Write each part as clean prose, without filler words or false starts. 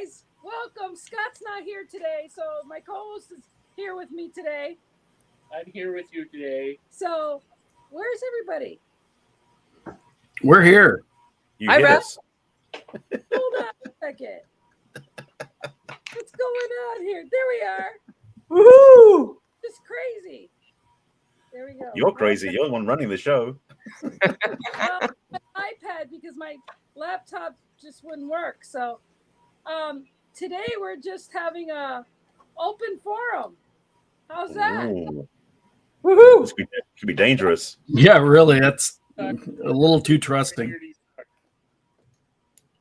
guys. Welcome. Scott's not here today, so my co-host is here with me today. I'm here with you today. So, where's everybody? We're here. You hit us. Hold on a second. What's going on here? There we are. Woohoo! Just crazy. There we go. You're crazy. You're the one running the show. My iPad, because my laptop just wouldn't work. So today we're just having a open forum. How's that? Ooh, Woohoo! this could be dangerous. Yeah, really. That's a little too trusting.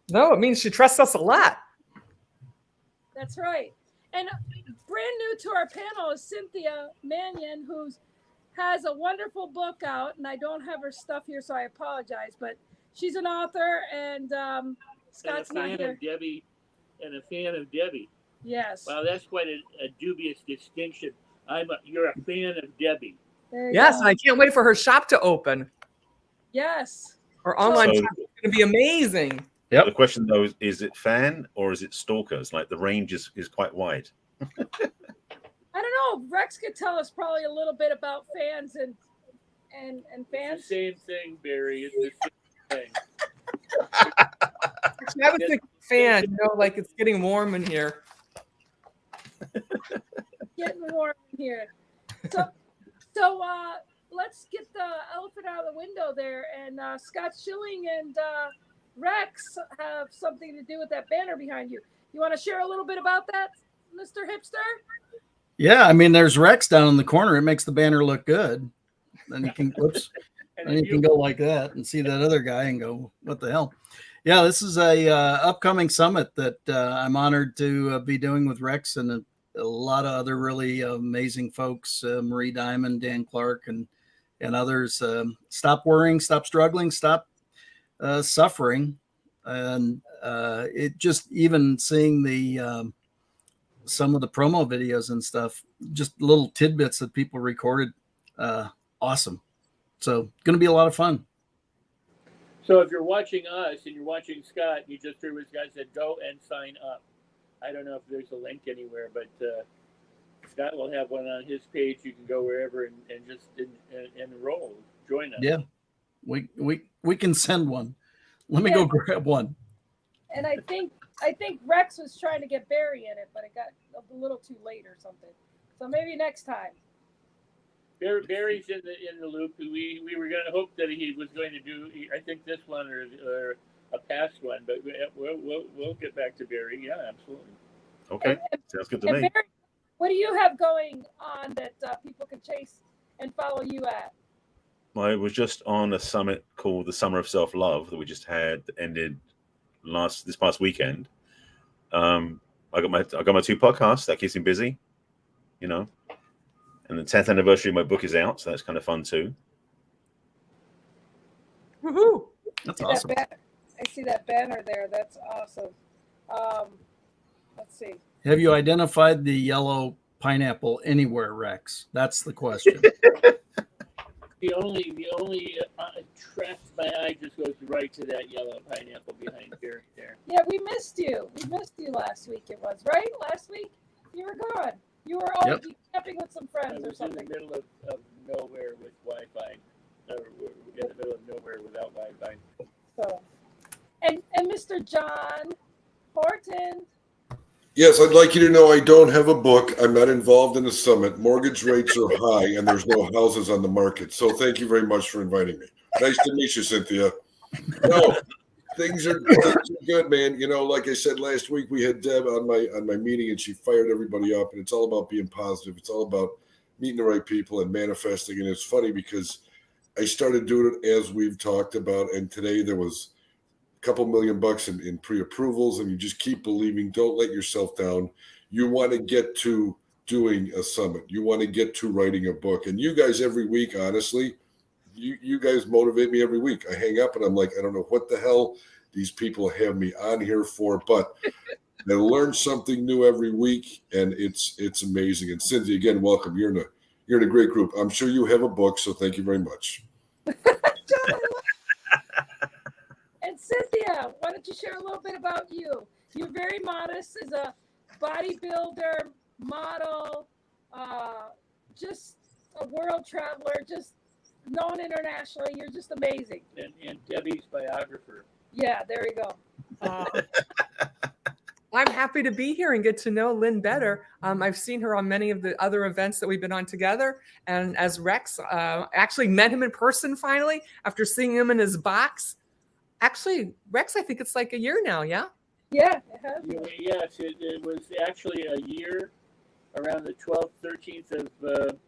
No, it means she trusts us a lot. That's right. And brand new to our panel is Cynthia Mannion, who has a wonderful book out, and I don't have her stuff here, so I apologize. But she's an author, and Scott's not here. And a fan of Debbie. Yes. Wow, that's quite a dubious distinction. You're a fan of Debbie. Yes, and I can't wait for her shop to open. Yes. Her online So- shop is going to be amazing. Yep. The question though is it fan or is it stalkers? Like the range is quite wide. I don't know. Rex could tell us probably a little bit about fans and It's fans. the same thing, Barry. It's the same thing. Actually, I was thinking fan, like it's getting warm in here. Getting warm in here. So let's get the elephant out of the window there. And Scott Schilling and Rex have something to do with that banner behind you. You want to share a little bit about that, Mr. Hipster? Yeah, I mean, there's Rex down in the corner. It makes the banner look good. Then you can, then you can go like that and see that other guy and go, what the hell? Yeah, this is a upcoming summit that I'm honored to be doing with Rex and a lot of other really amazing folks, Marie Diamond, Dan Clark, and others. Stop worrying, stop struggling, stop suffering. And it just even seeing the some of the promo videos and stuff, just little tidbits that people recorded. Awesome. So going to be a lot of fun. So if you're watching us and you're watching Scott, you just heard what Scott said, go and sign up. I don't know if there's a link anywhere, but Scott will have one on his page. You can go wherever and just enroll, join us. Yeah, we can send one. Let me go grab one. And I think Rex was trying to get Barry in it, but it got a little too late or something. So maybe next time. Barry's in the loop. We were going to hope that he was going to do, I think, this one or a past one, but we'll get back to Barry. Yeah, absolutely. Okay, sounds good to me. Barry, what do you have going on that people can chase and follow you at? Well, I was just on a summit called the Summer of Self-Love that we just had that ended this past weekend. I got my 2 podcasts that keeps me busy, and the 10th anniversary of my book is out, so that's kind of fun too. Woohoo! That's awesome. I see that banner there. That's awesome. Let's see. Have you identified the yellow pineapple anywhere, Rex? That's the question. The only track my eye just goes right to that yellow pineapple behind Barry there. Yeah, we missed you. We missed you last week. It was right. Last week you were gone. You were all camping with some I friends or was something. in the middle of nowhere with Wi-Fi. Or in the middle of nowhere without Wi-Fi. So, and Mr. John Horton. Yes, I'd like you to know I don't have a book. I'm not involved in the summit. Mortgage rates are high, and there's no houses on the market. So thank you very much for inviting me. Nice to meet you, Cynthia. No, things are good, man. Like I said last week, we had Deb on my meeting, and she fired everybody up. And it's all about being positive. It's all about meeting the right people and manifesting. And it's funny because I started doing it as we've talked about, and today there was couple $1 million in pre-approvals, and you just keep believing. Don't let yourself down. You want to get to doing a summit. You want to get to writing a book. And you guys every week, honestly, you guys motivate me every week. I hang up and I'm like, I don't know what the hell these people have me on here for, but I learn something new every week, and it's amazing. And Cynthia, again, welcome. You're in a great group. I'm sure you have a book, so thank you very much. And Cynthia, why don't you share a little bit about you? you're very modest as a bodybuilder, model, just a world traveler, just known internationally. You're just amazing. And Debbie's biographer. Yeah, there you go. I'm happy to be here and get to know Lynn better. I've seen her on many of the other events that we've been on together. And as Rex, actually met him in person finally after seeing him in his box. Actually, Rex, I think it's like a year now, yeah? Yeah, it has. Yes, it was actually a year around the 12th, 13th of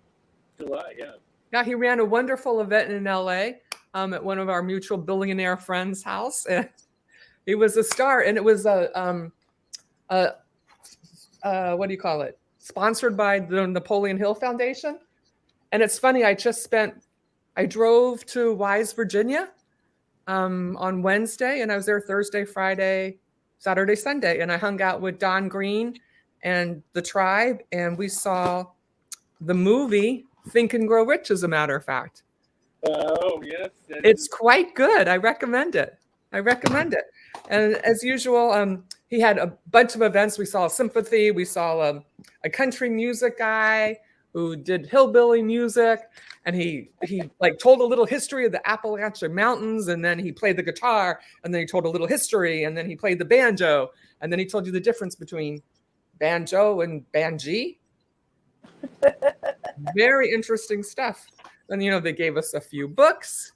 July, yeah. Yeah, he ran a wonderful event in LA at one of our mutual billionaire friends' house. And he was a star, and it was what do you call it? Sponsored by the Napoleon Hill Foundation. And it's funny, I drove to Wise, Virginia on Wednesday, and I was there Thursday, Friday, Saturday, Sunday. And I hung out with Don Green and the tribe, and we saw the movie Think and Grow Rich, as a matter of fact. Oh, yes. It's quite good. I recommend it. And as usual, he had a bunch of events. We saw Sympathy. We saw a country music guy who did hillbilly music. And he like told a little history of the Appalachian Mountains. And then he played the guitar. And then he told a little history. And then he played the banjo. And then he told you the difference between banjo and banjee. Very interesting stuff. And, they gave us a few books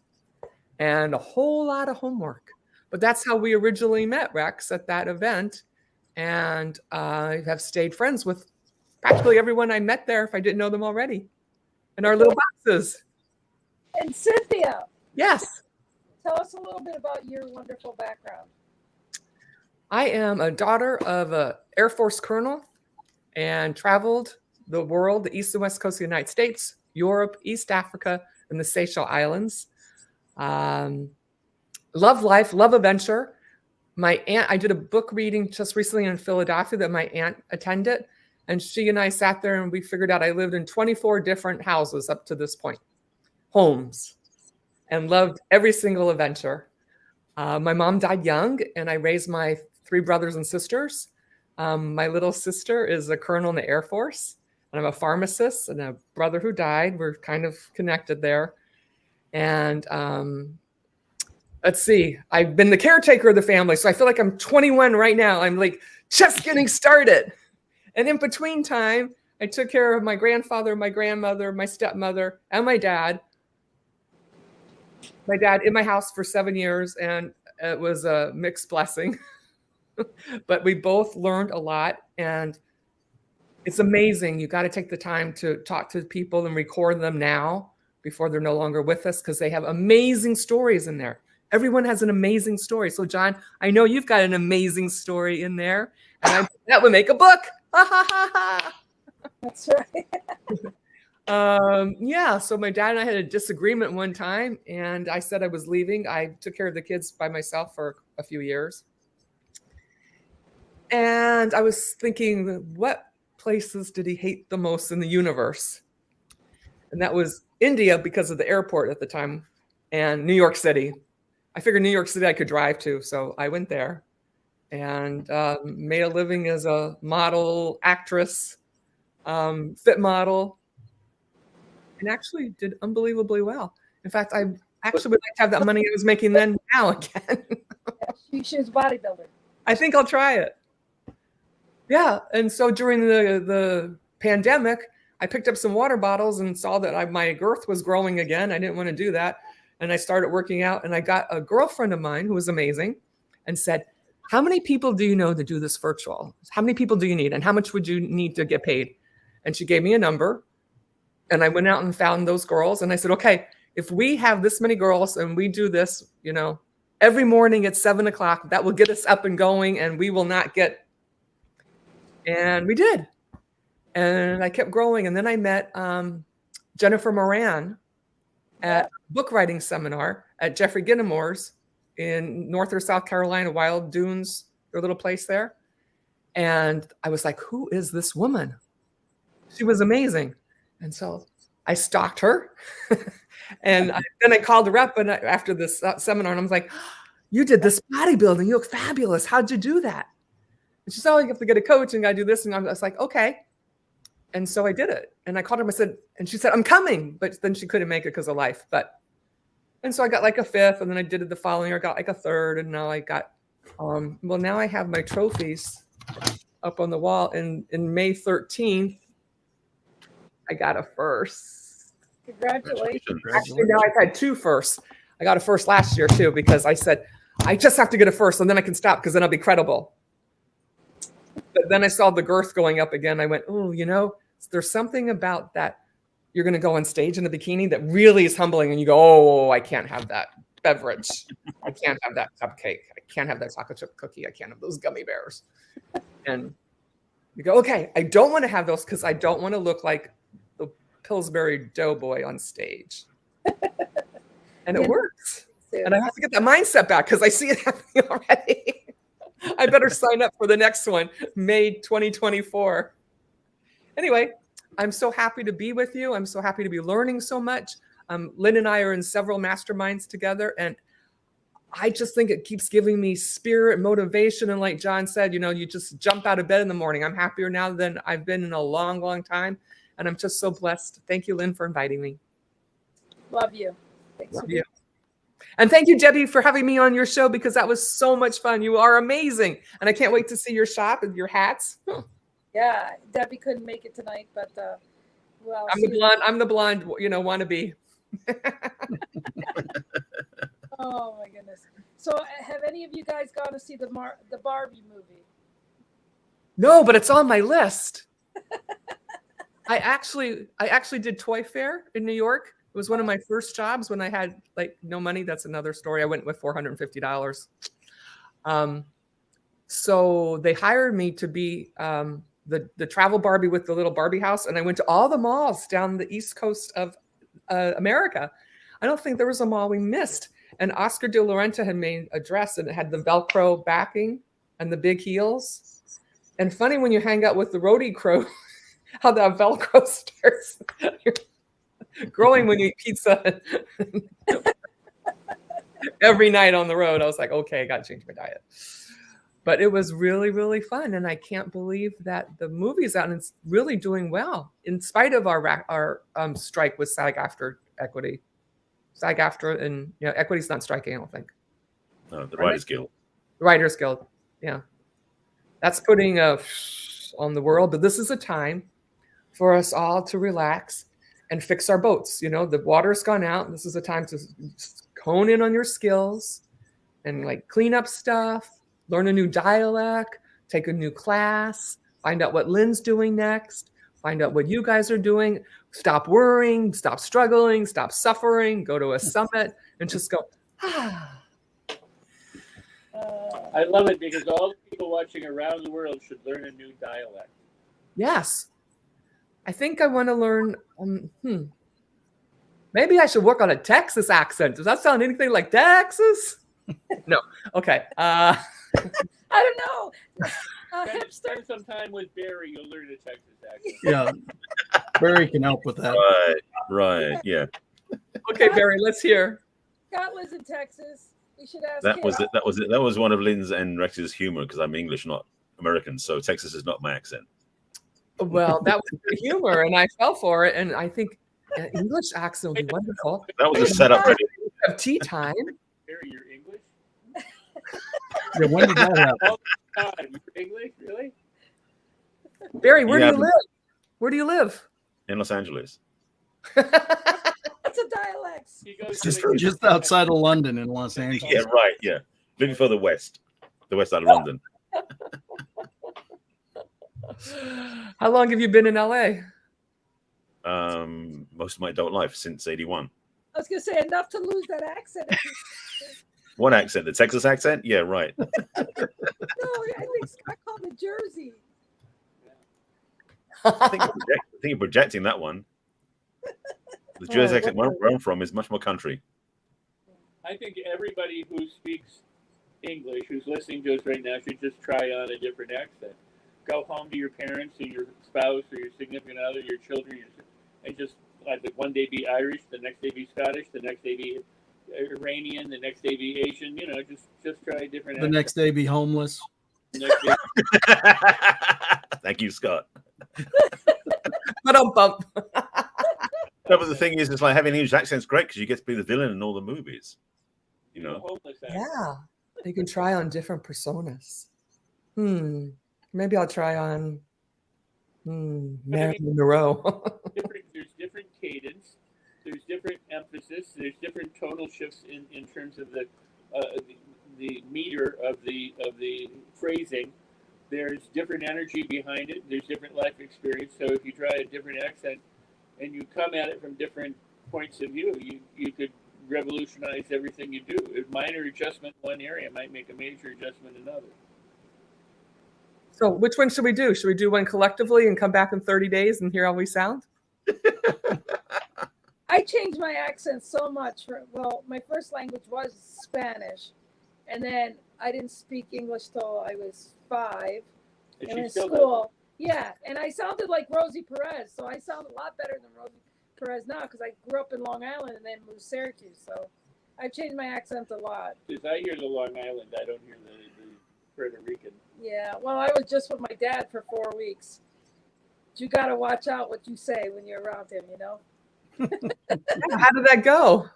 and a whole lot of homework. But that's how we originally met, Rex, at that event. And I have stayed friends with practically everyone I met there, if I didn't know them already, in our little boxes. And Cynthia. Yes. Tell us a little bit about your wonderful background. I am a daughter of an Air Force colonel and traveled the world, the east and west coast of the United States, Europe, East Africa, and the Seychelles Islands. Love life, love adventure. My aunt, I did a book reading just recently in Philadelphia that my aunt attended, and she and I sat there and we figured out I lived in 24 different houses up to this point, homes, and loved every single adventure. My mom died young, and I raised my 3 brothers and sisters. My little sister is a colonel in the Air Force, and I'm a pharmacist, and a brother who died. We're kind of connected there. And let's see, I've been the caretaker of the family. So I feel like I'm 21 right now. I'm like just getting started. And in between time, I took care of my grandfather, my grandmother, my stepmother, and my dad. My dad in my house for 7 years, and it was a mixed blessing. But we both learned a lot, and it's amazing. You got to take the time to talk to people and record them now before they're no longer with us, because they have amazing stories in there. Everyone has an amazing story. So, John, I know you've got an amazing story in there, and that would make a book. That's right. Yeah, so my dad and I had a disagreement one time, and I said I was leaving. I took care of the kids by myself for a few years. And I was thinking, what places did he hate the most in the universe? And that was India, because of the airport at the time, and New York City. I figured New York City I could drive to, so I went there and made a living as a model, actress, fit model, and actually did unbelievably well. In fact, I actually would like to have that money I was making then now again. She's a bodybuilder. I think I'll try it. Yeah, and so during the pandemic, I picked up some water bottles and saw that my girth was growing again. I didn't want to do that. And I started working out, and I got a girlfriend of mine who was amazing and said, how many people do you know to do this virtual? How many people do you need? And how much would you need to get paid? And she gave me a number, and I went out and found those girls. And I said, okay, if we have this many girls and we do this, every morning at 7:00, that will get us up and going, and we will not get. And we did. And I kept growing. And then I met Jennifer Moran at a book writing seminar at Jeffrey Ginnemore's in North or South Carolina, Wild Dunes, their little place there. And I was like, who is this woman? She was amazing. And so I stalked her. And then I called her up after this seminar, and I was like, you did this bodybuilding. You look fabulous. How'd you do that? And she said, oh, you have to get a coach and got to do this. And I was like, okay. And so I did it. And I called her. I said, and she said, I'm coming. But then she couldn't make it because of life. And so I got like a 5th. And then I did it the following year. I got like a 3rd. And now I got, well, now I have my trophies up on the wall. And in May 13th, I got a 1st. Congratulations. Actually, now I've had 2 firsts. I got a 1st last year too, because I said, I just have to get a 1st and then I can stop because then I'll be credible. But then I saw the girth going up again. I went, oh, there's something about that. You're going to go on stage in a bikini that really is humbling. And you go, oh, I can't have that beverage. I can't have that cupcake. I can't have that chocolate chip cookie. I can't have those gummy bears. And you go, okay, I don't want to have those because I don't want to look like the Pillsbury Doughboy on stage. And it works. And I have to get that mindset back because I see it happening already. I better sign up for the next one, May 2024. Anyway, I'm so happy to be with you. I'm so happy to be learning so much. Lynn and I are in several masterminds together, and I just think it keeps giving me spirit, motivation. And like John said, you just jump out of bed in the morning. I'm happier now than I've been in a long, long time. And I'm just so blessed. Thank you, Lynn, for inviting me. Love you. Thanks. Love you. And thank you, Debbie, for having me on your show because that was so much fun. You are amazing. And I can't wait to see your shop and your hats. Yeah, Debbie couldn't make it tonight, but well. I'm the blonde, wannabe. Oh my goodness. So have any of you guys gone to see the Barbie movie? No, but it's on my list. I actually did Toy Fair in New York. It was one of my first jobs when I had no money. That's another story. I went with $450. So they hired me to be the travel Barbie with the little Barbie house. And I went to all the malls down the East Coast of America. I don't think there was a mall we missed. And Oscar de la Renta had made a dress and it had the Velcro backing and the big heels. And funny when you hang out with the roadie crew, how that Velcro starts growing when you eat pizza every night on the road. I was like, okay, I got to change my diet. But it was really, really fun. And I can't believe that the movie's out and it's really doing well in spite of our strike with SAG-AFTRA Equity. SAG-AFTRA and Equity's not striking, I don't think. No, the Writers Guild. The Writers Guild, yeah. That's putting on the world. But this is a time for us all to relax and fix our boats. The water's gone out. This is a time to hone in on your skills and clean up stuff, learn a new dialect, take a new class, find out what Lynn's doing next, find out what you guys are doing, stop worrying, stop struggling, stop suffering, go to a summit and just go, ah. I love it because all the people watching around the world should learn a new dialect. Yes. I think I want to learn, maybe I should work on a Texas accent. Does that sound anything like Texas? No. Okay. I don't know. Hipster. Spend some time with Barry. You'll learn a Texas accent. Yeah. Barry can help with that. Right. Yeah. Okay, Barry, let's hear. Scott lives in Texas. We should ask That him. was it. That was it. That was one of Lynn's and Rex's humor because I'm English, not American. So Texas is not my accent. Well, that was good humor, and I fell for it. And I think an English accent would be wonderful. That was a setup. Ready. Have tea time. Barry, you're English? Yeah, when did that happen? All the time. You're English? Really? Barry, where Yeah, do you live? Where do you live? In Los Angeles. That's a dialect. He goes Just outside of London in Los Angeles. Yeah, right. Yeah, living further west, the west side of London. How long have you been in LA? Most of my adult life since '81. I was going to say enough to lose that accent. What accent? The Texas accent? Yeah, right. No, I think Scott called it Jersey. I think you're projecting that one. The Jersey accent where I'm from is much more country. I think everybody who speaks English, who's listening to us right now, should just try on a different accent. Go home to your parents or your spouse or your significant other, your children, and just one day be Irish, the next day be Scottish, the next day be Iranian, the next day be Asian. Just try different. The next day be homeless. Next week. Thank you, Scott. But bump. No, but the thing is, it's like having an English accent's great because you get to be the villain in all the movies. You The know, homeless accent. Yeah, you can try on different personas. Maybe I'll try on Marilyn Monroe. There's different cadence. There's different emphasis. There's different tonal shifts in terms of the meter of the phrasing. There's different energy behind it. There's different life experience. So if you try a different accent and you come at it from different points of view, you could revolutionize everything you do. A minor adjustment in one area might make a major adjustment in another. So which one should we do? Should we do one collectively and come back in 30 days and hear how we sound? I changed my accent so much. Well, my first language was Spanish, and then I didn't speak English till I was 5. And And in she still school, yeah, and I sounded like Rosie Perez, so I sound a lot better than Rosie Perez now because I grew up in Long Island and then moved to Syracuse. So I've changed my accent a lot. Because I hear the Long Island, I don't hear the Puerto Rican. Yeah, well, I was just with my dad for 4 weeks. You got to watch out what you say when you're around him, you know? How did that go?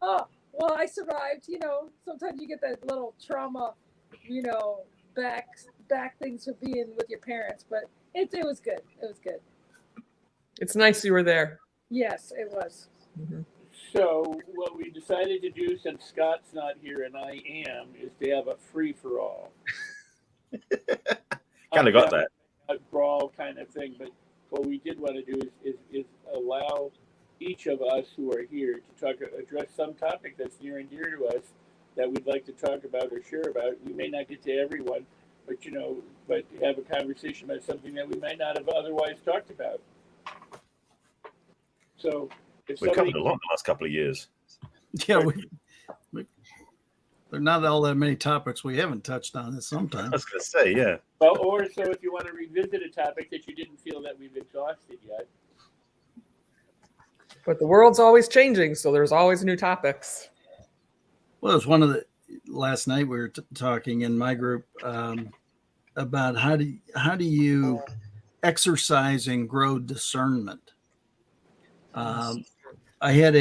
Oh, well, I survived, you know. Sometimes you get that little trauma, you know, back things for being with your parents, but it was good. It was good. It's nice you were there. Yes, it was. Mm-hmm. So what we decided to do, since Scott's not here and I am, is to have a free-for-all. Kind of got that. A brawl kind of thing, but what we did want to do is allow each of us who are here to address some topic that's near and dear to us that we'd like to talk about or share about. We may not get to everyone, but but have a conversation about something that we might not have otherwise talked about. So if We've somebody covered a lot in the last couple of years. Yeah, there are not all that many topics we haven't touched on at some I time. was going to say, yeah. Well, or so if you want to revisit a topic that you didn't feel that we've exhausted yet. But the world's always changing, so there's always new topics. Well, it was one of the last night we were talking in my group about how do you exercise and grow discernment. I had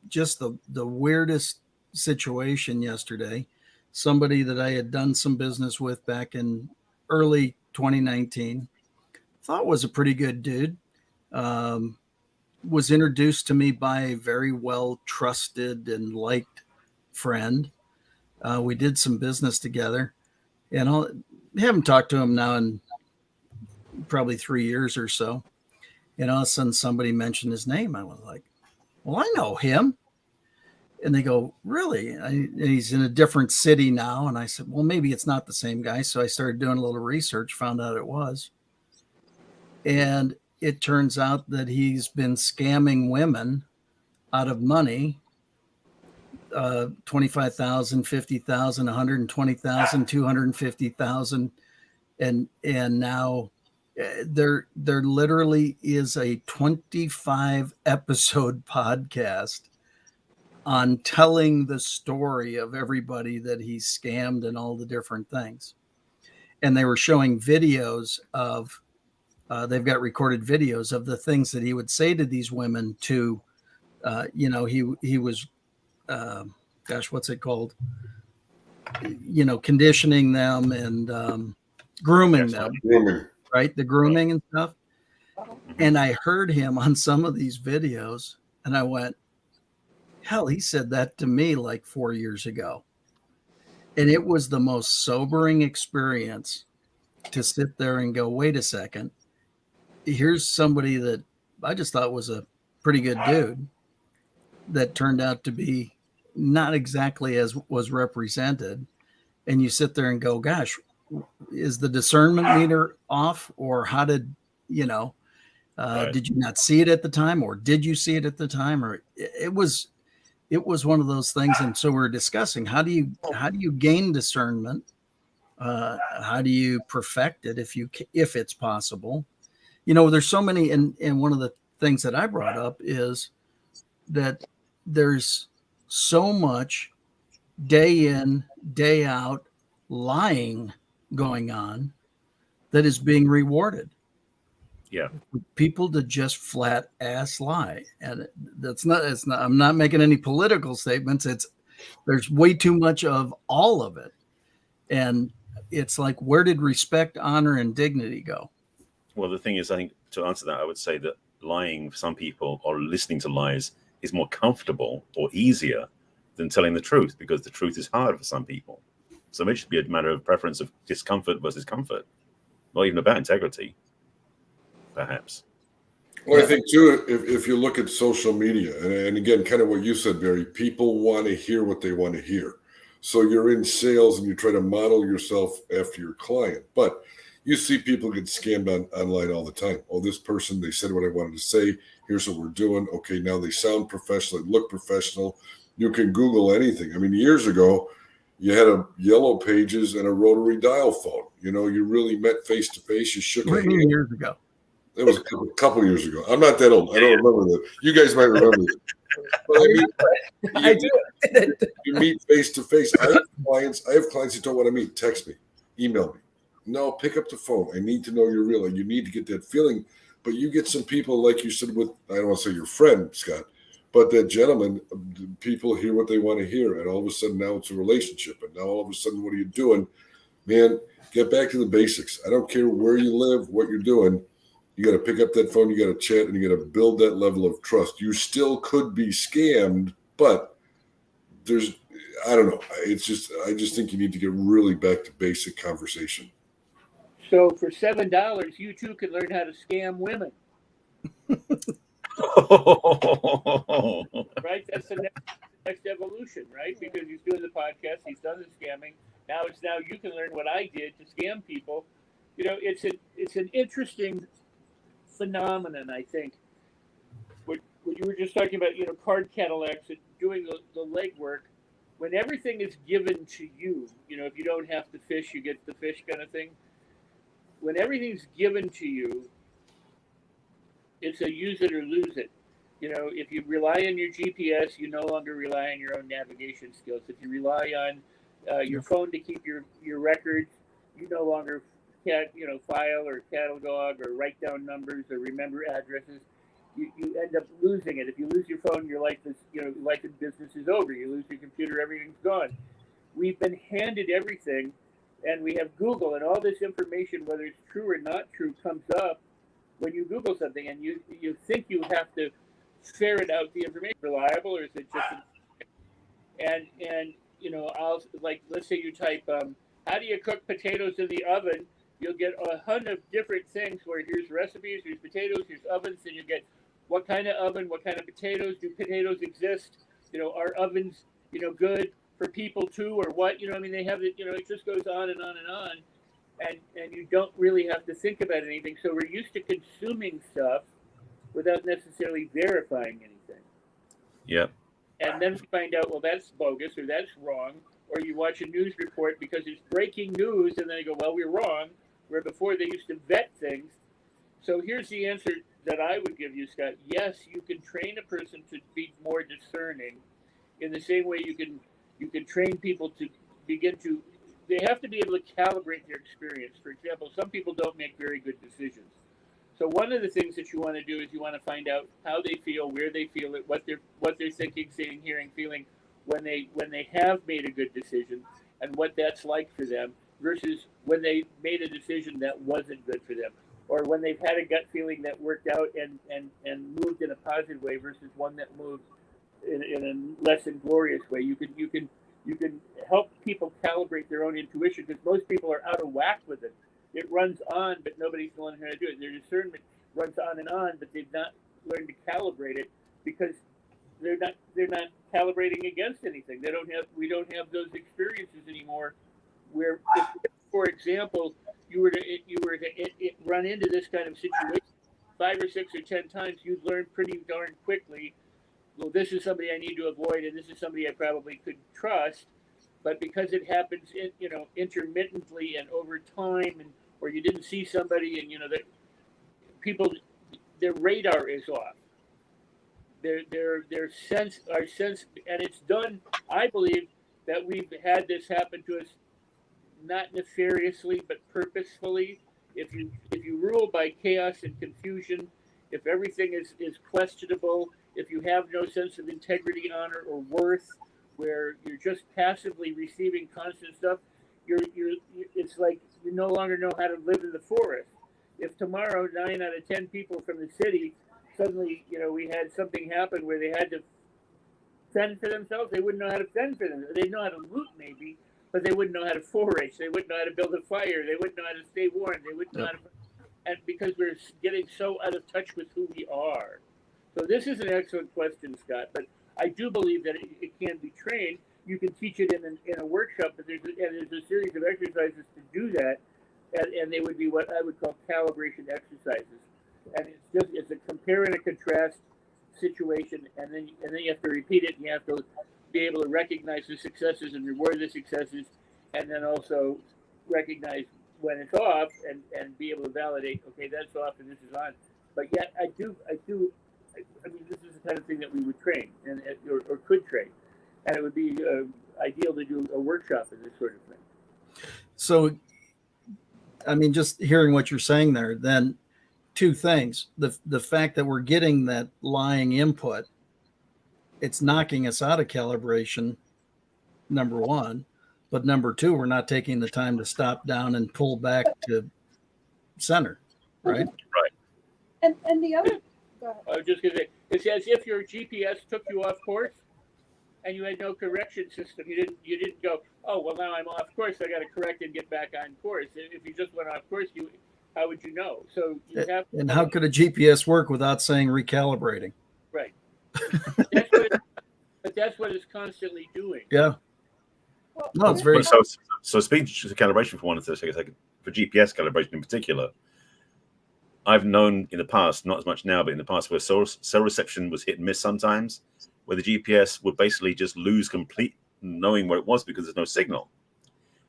just the weirdest situation yesterday. Somebody that I had done some business with back in early 2019, thought was a pretty good dude, was introduced to me by a very well trusted and liked friend. We did some business together, and I haven't talked to him now in probably 3 years or so. And all of a sudden somebody mentioned his name. I was like, well, I know him. And they go, really? And he's in a different city now. And I said, well, maybe it's not the same guy. So I started doing a little research, found out it was. And it turns out that he's been scamming women out of money, 25,000, 50,000, 120,000, 250,000. And now there literally is a 25 episode podcast on telling the story of everybody that he's scammed and all the different things. And they were showing videos of, they've got recorded videos of the things that he would say to these women to, he was, what's it called? Conditioning them and grooming them. Grooming. Right? The grooming and stuff. And I heard him on some of these videos and I went, hell, he said that to me like 4 years ago. And it was the most sobering experience to sit there and go, wait a second. Here's somebody that I just thought was a pretty good dude that turned out to be not exactly as was represented. And you sit there and go, gosh, is the discernment meter off, or how did, Right. Did you not see it at the time, or did you see it at the time? Or it was one of those things. And so we're discussing, how do you gain discernment? How do you perfect it if it's possible? There's so many, and one of the things that I brought up is that there's so much day in, day out lying going on that is being rewarded. Yeah. People to just flat ass lie. And it's not, I'm not making any political statements. There's way too much of all of it. And it's like, where did respect, honor, and dignity go? Well, the thing is, I think to answer that, I would say that lying for some people, or listening to lies, is more comfortable or easier than telling the truth, because the truth is hard for some people. So it should be a matter of preference of discomfort versus comfort, not even about integrity, perhaps. Well, I think too, if you look at social media, and again, kind of what you said, Barry, people want to hear what they want to hear. So you're in sales and you try to model yourself after your client, but you see people get scammed online all the time. Oh, this person, they said what I wanted to say. Here's what we're doing. Okay, now they sound professional, they look professional. You can Google anything. I mean, years ago, you had a Yellow Pages and a rotary dial phone. You know, you really met face to face. You shook a hand. Years ago. It was a couple years ago. I'm not that old. I don't remember that. You guys might remember that. But I mean, I do. You meet face to face. I have clients who don't want to meet. Text me, email me. No, pick up the phone. I need to know you're real. And you need to get that feeling. But you get some people, like you said, with, I don't want to say your friend, Scott, but that gentleman, people hear what they want to hear. And all of a sudden now it's a relationship. And now all of a sudden, what are you doing? Man, get back to the basics. I don't care where you live, what you're doing. You got to pick up that phone, you got to chat, and you got to build that level of trust. You still could be scammed, but I don't know. I just think you need to get really back to basic conversation. So for $7, you too can learn how to scam women. Right? That's the next evolution, right? Because he's doing the podcast, he's done the scamming. Now you can learn what I did to scam people. You know, it's an interesting phenomenon, I think. What you were just talking about, you know, card Cadillacs and doing the legwork. When everything is given to you, you know, if you don't have to fish, you get the fish kind of thing. When everything's given to you, it's a use it or lose it. You know, if you rely on your GPS, you no longer rely on your own navigation skills. If you rely on your phone to keep your records, you no longer file or catalog or write down numbers or remember addresses. You end up losing it. If you lose your phone, your life and business is over. You lose your computer, everything's gone. We've been handed everything, and we have Google, and all this information, whether it's true or not true, comes up when you Google something, and you think you have to ferret out the information. Reliable, or is it just? And you know, let's say you type, how do you cook potatoes in the oven? You'll get 100 different things where here's recipes, here's potatoes, here's ovens, and you get what kind of oven, what kind of potatoes, do potatoes exist? You know, are ovens, you know, good for people too, or what? You know, I mean, they have it, you know, it just goes on and on and on. And you don't really have to think about anything. So we're used to consuming stuff without necessarily verifying anything. Yep. And then we find out, well, that's bogus or that's wrong. Or you watch a news report because it's breaking news, and then they go, well, we're wrong. Where before they used to vet things. So here's the answer that I would give you, Scott. Yes, you can train a person to be more discerning in the same way you can train people to begin to, they have to be able to calibrate their experience. For example, some people don't make very good decisions. So one of the things that you want to do is you want to find out how they feel, where they feel it, what they're thinking, saying, hearing, feeling when they have made a good decision, and what that's like for them versus when they made a decision that wasn't good for them, or when they've had a gut feeling that worked out and moved in a positive way versus one that moved in a less than glorious way. You can help people calibrate their own intuition, because most people are out of whack with it. It runs on, but nobody's learning how to do it. Their discernment runs on, but they've not learned to calibrate it because they're not calibrating against anything. We don't have those experiences anymore. Where, if, for example, you were to run into this kind of situation 5 or 6 or 10 times, you'd learn pretty darn quickly, well, this is somebody I need to avoid, and this is somebody I probably could trust. But because it happens, intermittently and over time, or you didn't see somebody, and that people, their radar is off. Their sense, and it's done. I believe that we've had this happen to us not nefariously but purposefully. If you rule by chaos and confusion, if everything is questionable, if you have no sense of integrity, honor, or worth, where you're just passively receiving constant stuff, it's like you no longer know how to live in the forest. If tomorrow 9 out of 10 people from the city suddenly, we had something happen where they had to fend for themselves, they wouldn't know how to fend for themselves. They'd know how to loot maybe, but they wouldn't know how to forage. They wouldn't know how to build a fire. They wouldn't know how to stay warm. They wouldn't know how to, and because we're getting so out of touch with who we are. So this is an excellent question, Scott, but I do believe that it can be trained. You can teach it in a workshop, but there's a series of exercises to do that, and they would be what I would call calibration exercises. And it's a compare and a contrast situation, and then you have to repeat it, and you have to be able to recognize the successes and reward the successes, and then also recognize when it's off and be able to validate, okay, that's off and this is on. But yet I mean, this is the kind of thing that we would train or could train, and it would be ideal to do a workshop in this sort of thing. So, I mean, just hearing what you're saying there, then two things: the fact that we're getting that lying input, it's knocking us out of calibration, number one. But number two, we're not taking the time to stop down and pull back to center, right? Right. And the other, go ahead. I was just going to say, it's as if your GPS took you off course and you had no correction system. You didn't go, oh, well, now I'm off course, I got to correct and get back on course. If you just went off course, how would you know? So you have. And how could a GPS work without saying recalibrating? Right. That's what it's constantly doing. Yeah. Well, No, it's very. So speed calibration for 1 second, for GPS calibration in particular, I've known in the past, not as much now, but in the past, where cell reception was hit and miss sometimes, where the GPS would basically just lose complete knowing where it was because there's no signal.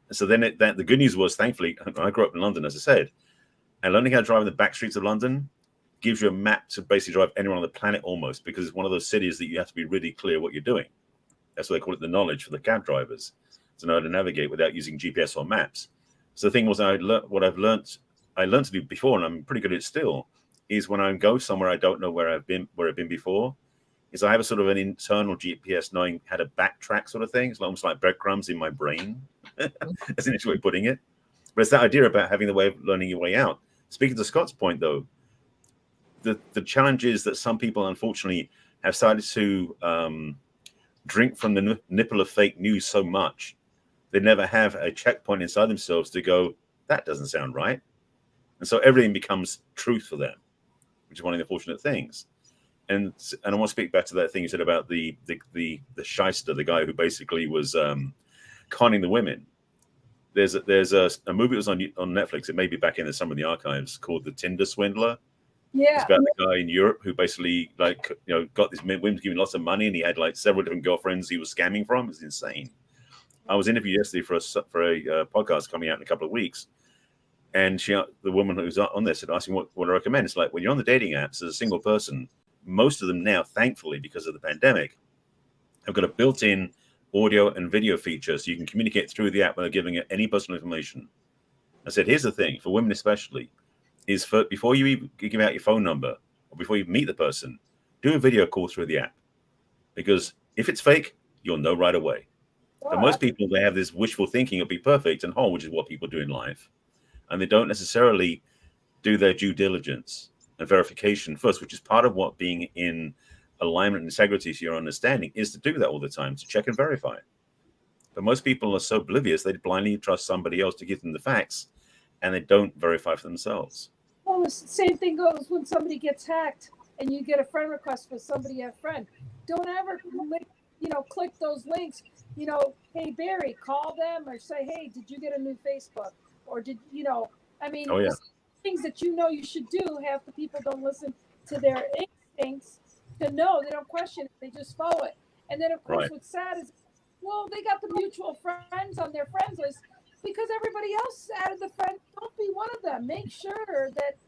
And so then the good news was, thankfully, I grew up in London, as I said, and learning how to drive in the back streets of London gives you a map to basically drive anywhere on the planet almost, because it's one of those cities that you have to be really clear what you're doing. That's what they call it, the knowledge for the cab drivers, to know how to navigate without using GPS or maps. So the thing was, I learned to do before, and I'm pretty good at it still, is when I go somewhere I don't know where I've been before, is I have a sort of an internal GPS knowing how to backtrack sort of thing. It's almost like breadcrumbs in my brain. That's an interesting way of putting it. But it's that idea about having the way of learning your way out. Speaking to Scott's point, though, the challenge is that some people, unfortunately, have started to drink from the nipple of fake news so much, they never have a checkpoint inside themselves to go, that doesn't sound right. And so everything becomes truth for them, which is one of the unfortunate things. And I want to speak back to that thing you said about the shyster, the guy who basically was conning the women. There's a movie that was on Netflix. It may be back in some of the archives, called The Tinder Swindler. Yeah. It's about the guy in Europe who basically got these women giving lots of money, and he had like several different girlfriends he was scamming from. It's insane. I was interviewed yesterday for a podcast coming out in a couple of weeks. And the woman who's on there said, asking what I recommend. It's like, when you're on the dating apps as a single person, most of them now, thankfully, because of the pandemic, have got a built-in audio and video feature so you can communicate through the app without giving it any personal information. I said, here's the thing, for women especially, is before you even give out your phone number or before you meet the person, do a video call through the app. Because if it's fake, you'll know right away. But most people, they have this wishful thinking it'll be perfect and whole, which is what people do in life. And they don't necessarily do their due diligence and verification first, which is part of what being in alignment and integrity to your understanding is, to do that all the time, to check and verify. But most people are so oblivious, they blindly trust somebody else to give them the facts, and they don't verify for themselves. Well, the same thing goes when somebody gets hacked and you get a friend request for somebody you have friend. Don't ever click those links. Hey, Barry, call them or say, hey, did you get a new Facebook? Or things that you should do, half the people don't listen to their instincts to know. They don't question it. They just follow it. And then, of course, what's sad is, well, they got the mutual friends on their friends list because everybody else added the friend. Don't be one of them. Make sure that,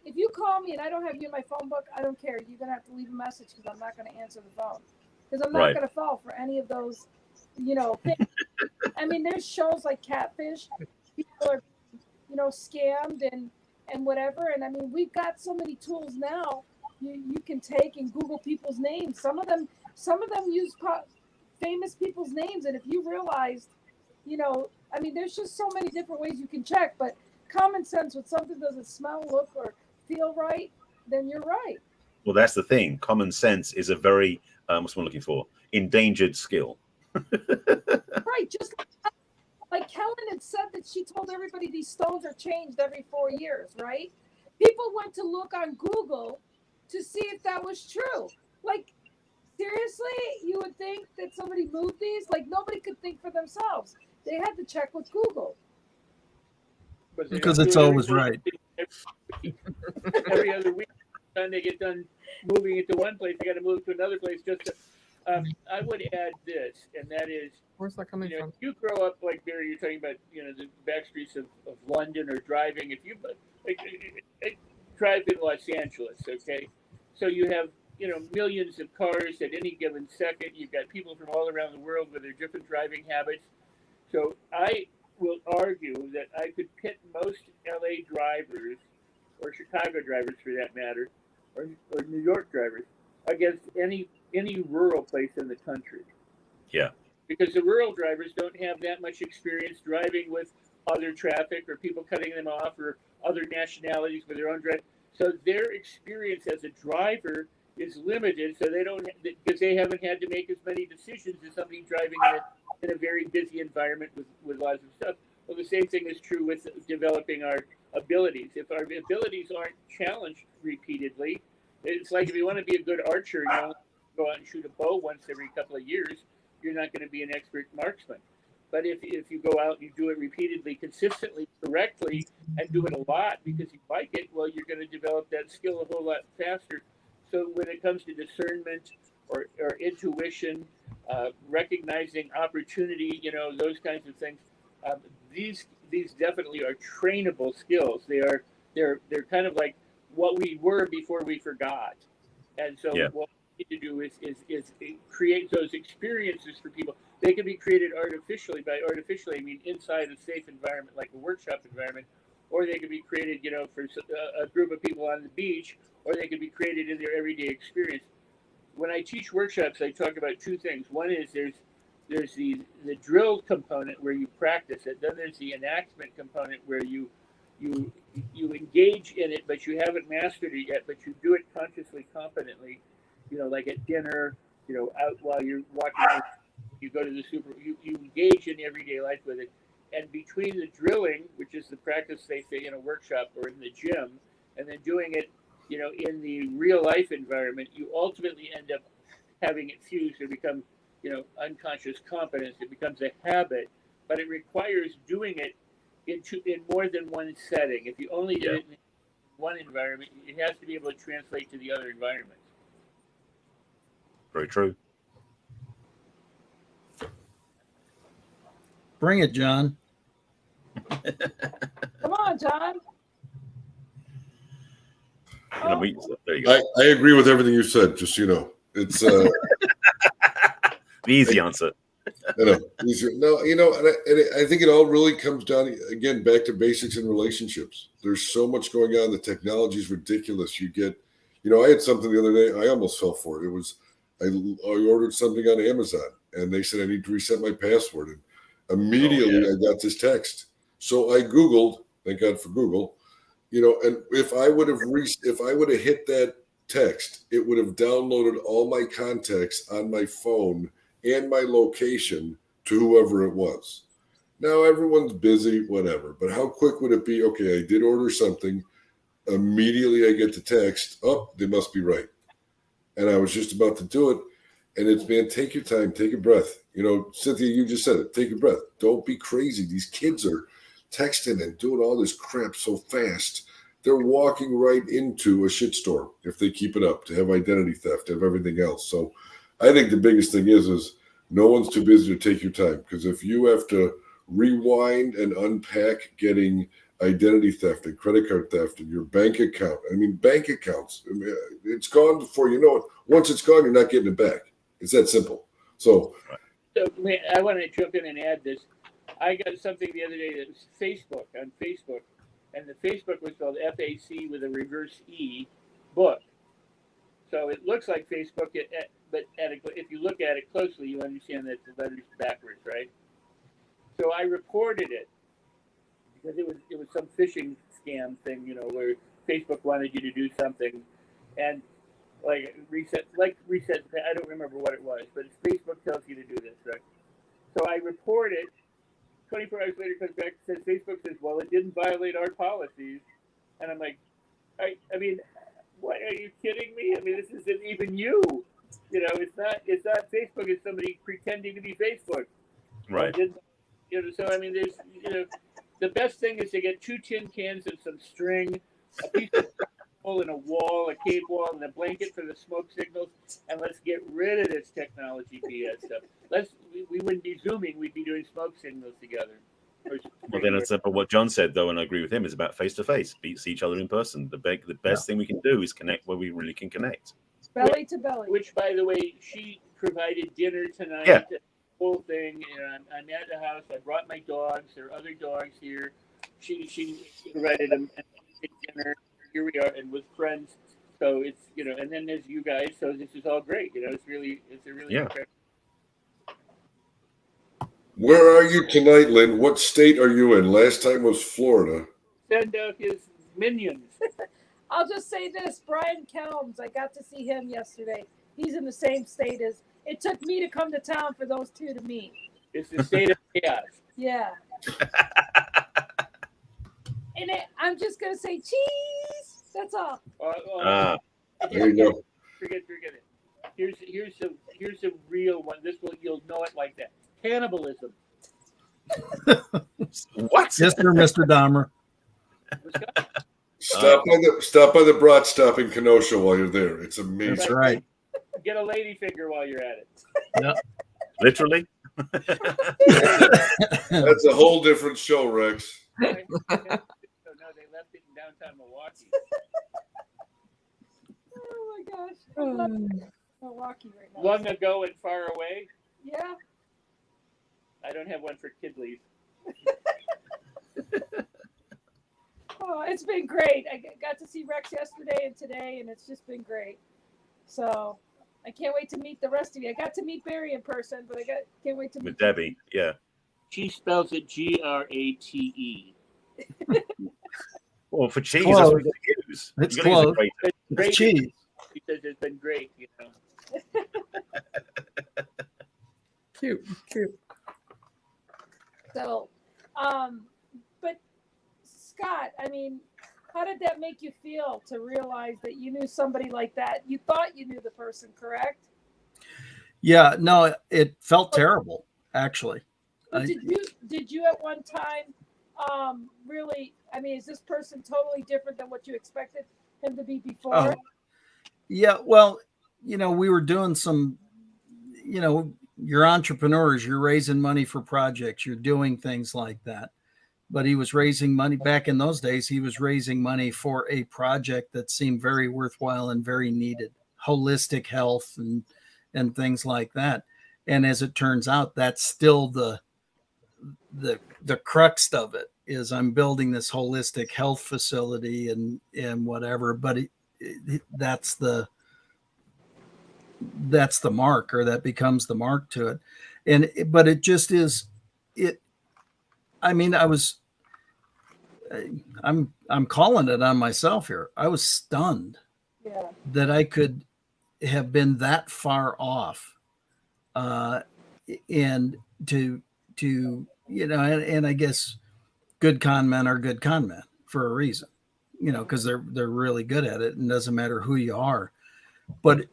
if you call me and I don't have you in my phone book, I don't care. You're going to have to leave a message because I'm not going to answer the phone. Because I'm not going to fall for any of those, things. I mean, there's shows like Catfish. People are, scammed and whatever. And I mean, we've got so many tools now. You can take and Google people's names. Some of them use famous people's names. And if you realized, I mean, there's just so many different ways you can check. But common sense, when something doesn't smell, look, or feel right, then you're right. Well, that's the thing. Common sense is a very, what's I'm looking for? Endangered skill. Right. Just like Helen had said that she told everybody these stones are changed every 4 years, right? People went to look on Google to see if that was true. Like, seriously, you would think that somebody moved these? Like, nobody could think for themselves. They had to check with Google. Because it's always right. Every other week, time they get done moving it to one place, they got to move to another place. Just to, I would add this, and that is, Where's that coming from? if you grow up like Barry, you're talking about, the back streets of London or driving. If you drive in Los Angeles, okay, so you have millions of cars at any given second. You've got people from all around the world with their different driving habits. So I will argue that I could pit most LA drivers, or Chicago drivers for that matter, or New York drivers against any rural place in the country. Yeah. Because the rural drivers don't have that much experience driving with other traffic or people cutting them off or other nationalities with their own drive. So their experience as a driver is limited, so they don't, because they haven't had to make as many decisions as somebody driving in a very busy environment with lots of stuff. Well, the same thing is true with developing our abilities. If our abilities aren't challenged repeatedly, it's like if you want to be a good archer, go out and shoot a bow once every couple of years, you're not going to be an expert marksman. But if you go out and you do it repeatedly, consistently, correctly, and do it a lot because you like it, well, you're going to develop that skill a whole lot faster. So when it comes to discernment or intuition, recognizing opportunity, those kinds of things, these definitely are trainable skills. They're kind of like what we were before we forgot. And so what we need to do is create those experiences for people. They can be created artificially. By artificially, I mean inside a safe environment like a workshop environment, or they can be created, for a group of people on the beach, or they can be created in their everyday experience. When I teach workshops, I talk about two things. One is there's the drill component where you practice it. Then there's the enactment component where you engage in it, but you haven't mastered it yet, but you do it consciously, competently. Like at dinner, out while you're walking, you go to the you engage in everyday life with it. And between the drilling, which is the practice they say in a workshop or in the gym, and then doing it, in the real life environment, you ultimately end up having it fused or become, unconscious competence. It becomes a habit, but it requires doing it in more than one setting. If you only did it in one environment, it has to be able to translate to the other environments. Very true. Bring it, John. Come on, John. There you go. I agree with everything you said. Just so you know, it's The easy answer. easier. No, and I think it all really comes down again back to basics in relationships. There's so much going on. The technology is ridiculous. You get, I had something the other day. I almost fell for it. It was I ordered something on Amazon, and they said I need to reset my password, and immediately I got this text. So I Googled. Thank God for Google. And if I would have hit that text, it would have downloaded all my contacts on my phone and my location to whoever it was. Now everyone's busy, whatever. But how quick would it be? Okay, I did order something. Immediately I get the text. Oh, they must be right. And I was just about to do it. And it's, man, take your time, take a breath. Cynthia, you just said it. Take a breath. Don't be crazy. These kids are texting and doing all this crap so fast. They're walking right into a shitstorm if they keep it up, to have identity theft, to have everything else. So I think the biggest thing is no one's too busy to take your time, because if you have to rewind and unpack getting identity theft and credit card theft and your bank account, bank accounts, it's gone before you know it. Once it's gone, you're not getting it back. It's that simple. So I want to jump in and add this. I got something the other day that was Facebook, on Facebook, and the Facebook was called FAC with a reverse E, book. So it looks like Facebook, but if you look at it closely, you understand that the letters backwards, right? So I reported it because it was some phishing scam thing, you know, where Facebook wanted you to do something, and like reset. I don't remember what it was, but Facebook tells you to do this, right? So I report it. 24 hours later, comes back and says, Facebook says, well, it didn't violate our policies, and I'm like, I mean, what, are you kidding me? I mean, this isn't even you. You know, it's not Facebook. It's somebody pretending to be Facebook. Right. You know, so I mean, there's, you know, the best thing is to get 2 tin cans and some string, a piece of hole in a wall, a cave wall, and a blanket for the smoke signals, and let's get rid of this technology BS stuff. We wouldn't be Zooming, we'd be doing smoke signals together. Well, then it's but what John said, though, and I agree with him, is about face to face. See each other in person. The best thing we can do is connect where we really can connect. Belly to belly. Which, by the way, she provided dinner tonight. Yeah. The whole thing. And I'm at the house. I brought my dogs. There are other dogs here. She provided them dinner. Here we are, and with friends. So it's, you know, and then there's you guys. So this is all great. You know, it's a really incredible. Where are you tonight, Lynn? What state are you in? Last time was Florida. Send out his minions. I'll just say this, Brian Kelms, I got to see him yesterday. He's in the same state as, it took me to come to town for those two to meet. It's the state of chaos. Yeah. And I'm just going to say cheese. That's all. There you go. Forget it. Here's a real one. You'll know it like that. Cannibalism. What? Yes, sir, Mr. Dahmer. Stop by the brat stop in Kenosha while you're there. It's amazing. That's right. Get a lady finger while you're at it. Yep. Literally. That's a whole different show, Rex. No, they left it in downtown Milwaukee. Oh my gosh. I love Milwaukee right now. Long ago and far away. Yeah. I don't have one for Kidleys. Oh, it's been great. I got to see Rex yesterday and today, and it's just been great. So I can't wait to meet the rest of you. I got to meet Barry in person, but can't wait to meet With Debbie, yeah. She spells it Grate. Well, for cheese, Close. that's what you gotta use. It's You gotta use a close. grater. It's cheese. She says it's been great, you know. Cute. So, but Scott, I mean, how did that make you feel to realize that you knew somebody like that? You thought you knew the person, correct? Yeah, no, it felt terrible, actually. But did you at one time really, I mean, is this person totally different than what you expected him to be before? Oh, yeah, well, you know, we were doing some, you know, you're entrepreneurs, you're raising money for projects, you're doing things like that. But he was raising money back in those days. He was raising money for a project that seemed very worthwhile and very needed, holistic health and things like that. And as it turns out, that's still the crux of it, is I'm building this holistic health facility and whatever, but that's the mark, or that becomes the mark to it. But it just is it. I mean, I'm calling it on myself here. I was stunned that I could have been that far off. And to, you know, and I guess good con men are good con men for a reason, you know, because they're really good at it, and it doesn't matter who you are. But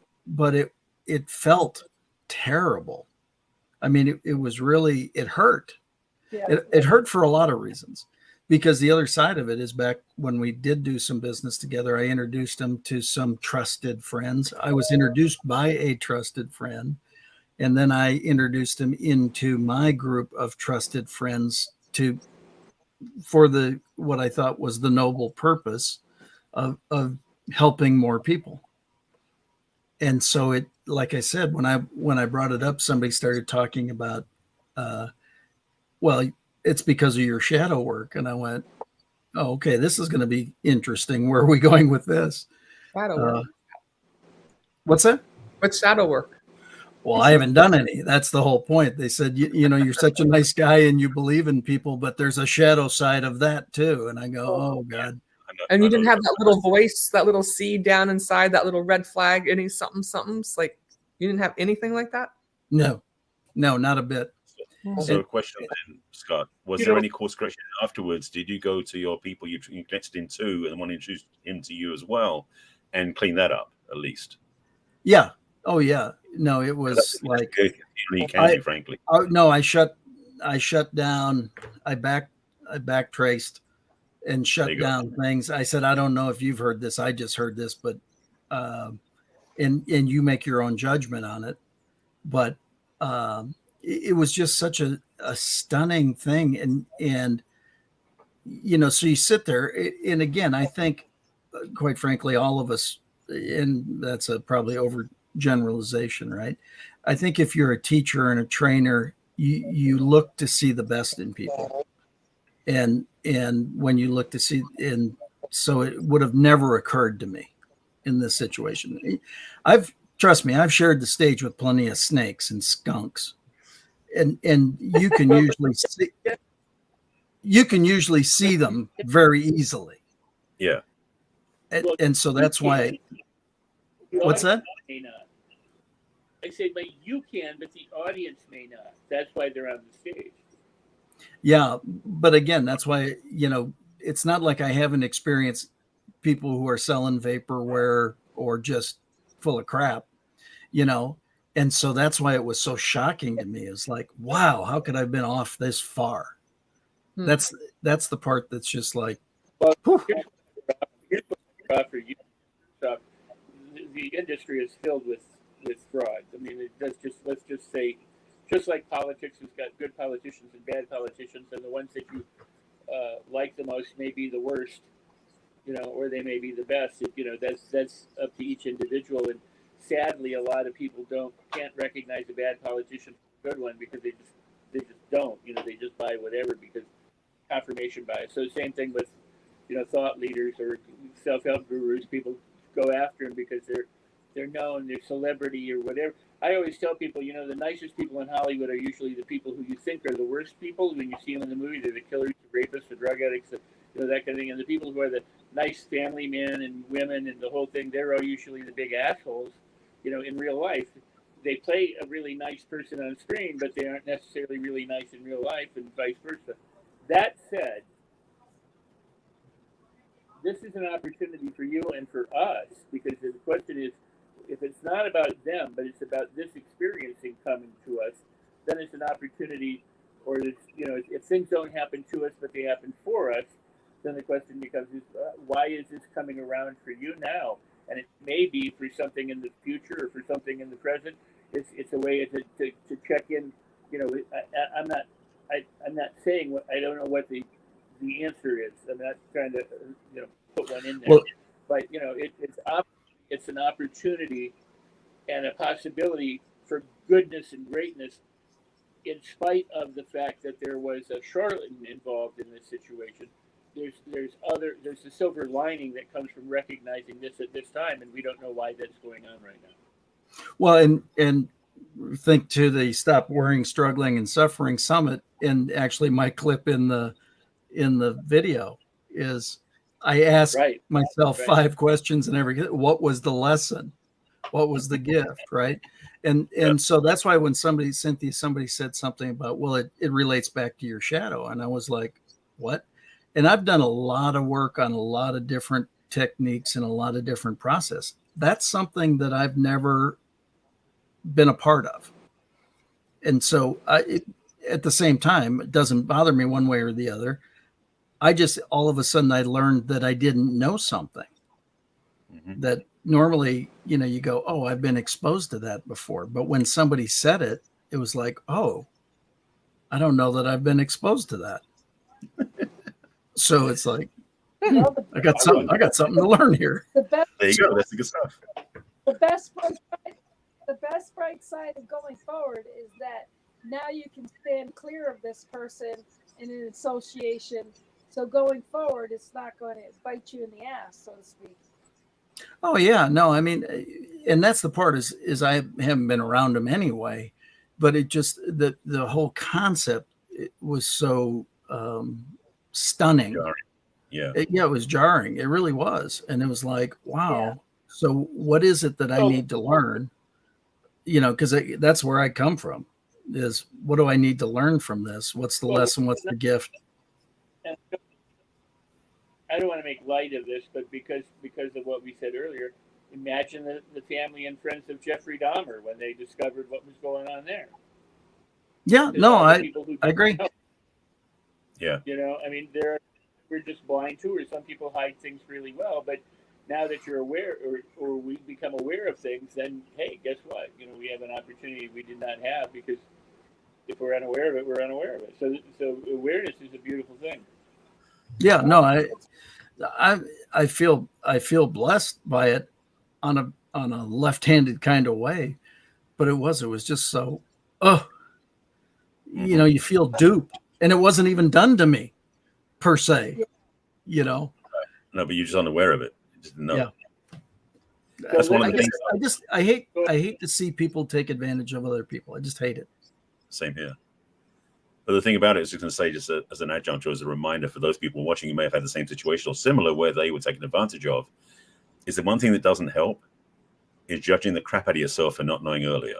it felt terrible. I mean, it was really, it hurt. Yeah. It hurt for a lot of reasons, because the other side of it is, back when we did do some business together, I introduced him to some trusted friends. I was introduced by a trusted friend, and then I introduced him into my group of trusted friends for what I thought was the noble purpose of helping more people. And so it, like I said, when I brought it up, somebody started talking about, well, it's because of your shadow work. And I went, oh, okay, this is going to be interesting. Where are we going with this? Shadow work. What's that? What's shadow work? Well, I haven't done any. That's the whole point. They said, you know, you're such a nice guy and you believe in people, but there's a shadow side of that too. And I go, oh God. And you didn't have that little voice, that little seed down inside, that little red flag, any something's like, you didn't have anything like that? No, not a bit. So a question then, Scott, was there any course correction afterwards? Did you go to your people you connected him to and want to introduce him to you as well and clean that up at least? Yeah. Oh yeah. No, it was like, frankly. No, I shut down. I backtraced and shut down things. I said, I don't know if you've heard this. I just heard this, but, and you make your own judgment on it. But, it was just such a stunning thing. And, you know, so you sit there and again, I think quite frankly, all of us, and that's a probably overgeneralization, right? I think if you're a teacher and a trainer, you look to see the best in people. And when you look to see, and so it would have never occurred to me in this situation. Trust me, I've shared the stage with plenty of snakes and skunks. And you can usually see them very easily. Yeah. And so that's why. What's that? May not. I say, but you can, but the audience may not. That's why they're on the stage. Yeah, but again, that's why, you know, it's not like I haven't experienced people who are selling vaporware or just full of crap, you know. And so that's why it was so shocking to me. It's like, wow, how could I have been off this far? That's the part that's just like, well, here's what for you. The industry is filled with fraud. I mean, let's just say, just like politics has got good politicians and bad politicians, and the ones that you like the most may be the worst, you know, or they may be the best. You know, that's up to each individual. And sadly, a lot of people can't recognize a bad politician from a good one because they just don't. You know, they just buy whatever because confirmation bias. So same thing with, you know, thought leaders or self-help gurus. People go after them because they're known, they're celebrity or whatever. I always tell people, you know, the nicest people in Hollywood are usually the people who you think are the worst people. When you see them in the movie, they're the killers, the rapists, the drug addicts, you know, that kind of thing. And the people who are the nice family men and women and the whole thing, they're all usually the big assholes. You know, in real life, they play a really nice person on screen, but they aren't necessarily really nice in real life, and vice versa. That said, this is an opportunity for you and for us, because the question is, if it's not about them, but it's about this experiencing coming to us, then it's an opportunity, or it's, you know, if things don't happen to us, but they happen for us, then the question becomes, why is this coming around for you now? And it may be for something in the future or for something in the present. It's a way to check in. You know, I'm not saying what, I don't know what the answer is. I'm not trying to, you know, put one in there. Well, but you know, it's an opportunity and a possibility for goodness and greatness, in spite of the fact that there was a charlatan involved in this situation. There's a silver lining that comes from recognizing this at this time, and we don't know why that's going on right now. Well, and think to the Stop Worrying, Struggling, and Suffering Summit, and actually my clip in the video is I asked myself 5 questions and what was the lesson? What was the gift? Right. And so that's why when somebody said something about, well, it relates back to your shadow. And I was like, what? And I've done a lot of work on a lot of different techniques and a lot of different process. That's something that I've never been a part of. And so at the same time, it doesn't bother me one way or the other. I just, all of a sudden I learned that I didn't know something that normally, you know, you go, oh, I've been exposed to that before. But when somebody said it, it was like, oh, I don't know that I've been exposed to that. So it's like, I got something to learn here. There you go. That's the good stuff. The best bright side of going forward is that now you can stand clear of this person in an association. So going forward, it's not going to bite you in the ass, so to speak. Oh yeah, no, I mean, and that's the part is I haven't been around them anyway, but it just the whole concept was so stunning. Jarring. Yeah. Yeah, it was jarring. It really was, and it was like, wow. Yeah. So what is it that I Oh. need to learn? You know, because that's where I come from. Is what do I need to learn from this? What's the Well, lesson? What's the gift? And I don't want to make light of this, but because of what we said earlier, imagine the family and friends of Jeffrey Dahmer when they discovered what was going on there. Yeah, There's no, a lot of I people who agree. don't know. Yeah. You know, I mean, we're just blind tours. Some people hide things really well, but now that you're aware, or we become aware of things, then hey, guess what? You know, we have an opportunity we did not have, because if we're unaware of it, we're unaware of it. So awareness is a beautiful thing. Yeah, no, I feel blessed by it on a left-handed kind of way, but it was just so you know, you feel duped, and it wasn't even done to me per se, you know. No, but you're just unaware of it. You just didn't know. Yeah. That's one of the things. I hate to see people take advantage of other people. I just hate it. Same here. But the thing about it is, just going to say, just as an adjunct or as a reminder for those people watching who may have had the same situation or similar where they were taken advantage of, is the one thing that doesn't help is judging the crap out of yourself for not knowing earlier.